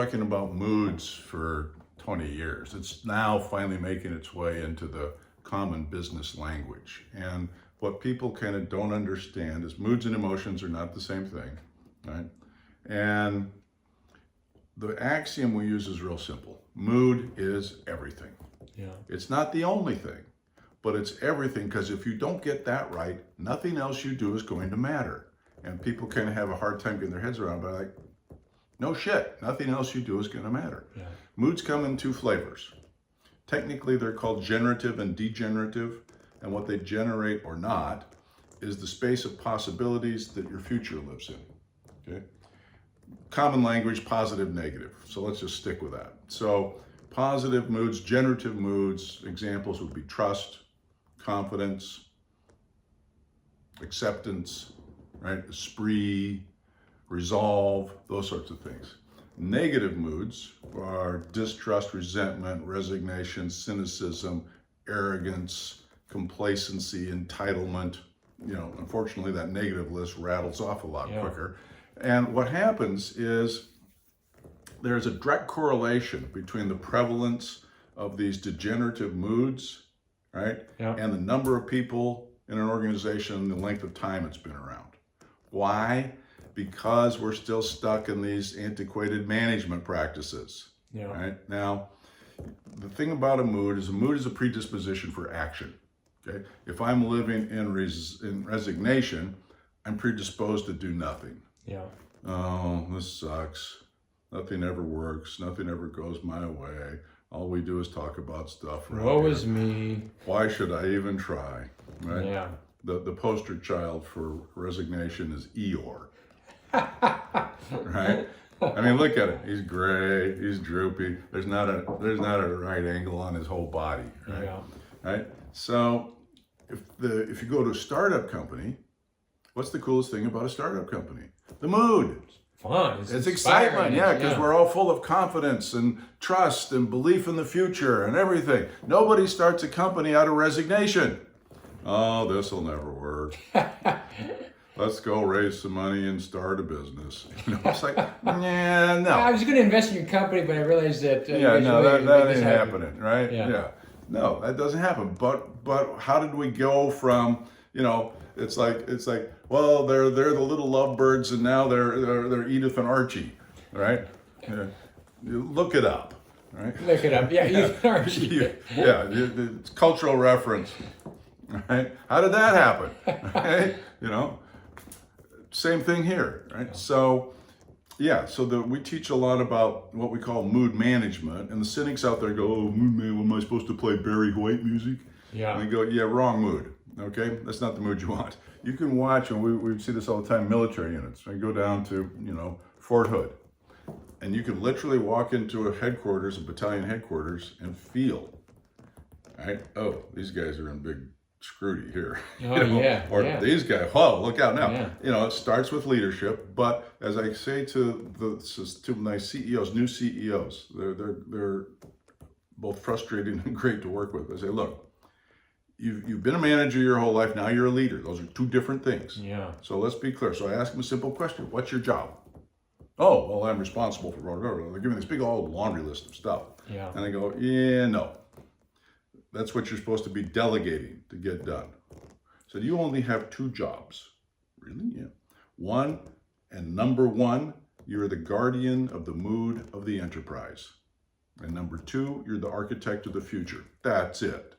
talking about moods for 20 years. It's now finally making its way into the common business language. And what people kind of don't understand is moods and emotions are not the same thing, right? And the axiom we use is real simple. Mood is everything. Yeah. It's not the only thing, but it's everything, because if you don't get that right, nothing else you do is going to matter. And people kind of have a hard time getting their heads around it, but like, no shit, nothing else you do is going to matter. Yeah. Moods come in two flavors. Technically, they're called generative and degenerative, and what they generate or not is the space of possibilities that your future lives in. Okay? Common language, positive, negative. So let's just stick with that. So positive moods, generative moods, examples would be trust, confidence, acceptance, right? Esprit, resolve, those sorts of things. Negative moods are distrust, resentment, resignation, cynicism, arrogance, complacency, entitlement. You know, unfortunately, that negative list rattles off a lot quicker. And what happens is there's a direct correlation between the prevalence of these degenerative moods, right? Yeah. And the number of people in an organization and the length of time it's been around. Why? Because we're still stuck in these antiquated management practices. Yeah. Right? Now, the thing about a mood is a predisposition for action. Okay? If I'm living in resignation, I'm predisposed to do nothing. Yeah. Oh, this sucks. Nothing ever works. Nothing ever goes my way. All we do is talk about stuff. Woe is me. Why should I even try? Right? Yeah. The poster child for resignation is Eeyore. Right? I mean, look at him. He's gray. He's droopy. There's not a right angle on his whole body. Right? Yeah. Right. So, if you go to a startup company, what's the coolest thing about a startup company? The mood. Fun. It's excitement, inspiring. because we're all full of confidence and trust and belief in the future and everything. Nobody starts a company out of resignation. Oh, this will never work. Let's go raise some money and start a business. You know, it's like, nah, no. I was going to invest in your company, but I realized that that ain't happening, right? Yeah. No, that doesn't happen. But how did we go from, you know, it's like, well, they're the little lovebirds, and now they're Edith and Archie, right? Yeah. You look it up, right? Look it up. Yeah, Edith and Archie. It's cultural reference, right? How did that happen? Right? You know, same thing here, right? So, we teach a lot about what we call mood management, and the cynics out there go, "Oh, mood man, am I supposed to play Barry White music?" Yeah. And they go, "Yeah, wrong mood. Okay, that's not the mood you want." You can watch, and we see this all the time, military units. I go down to, Fort Hood, and you can literally walk into a headquarters, a battalion headquarters, and feel, right? Oh, these guys are in big scrutiny here. Oh, these guys, oh, look out now. Yeah. It starts with leadership, but as I say to my CEOs, new CEOs, they're both frustrating and great to work with. I say, look, you've been a manager your whole life, now you're a leader. Those are two different things. Yeah. So let's be clear. So I ask them a simple question. What's your job? Oh, well, I'm responsible for whatever. They give me this big old laundry list of stuff. Yeah. And I go, yeah, no. That's what you're supposed to be delegating to get done. So you only have two jobs. Really? Yeah. One, and number one, you're the guardian of the mood of the enterprise. And number two, you're the architect of the future. That's it.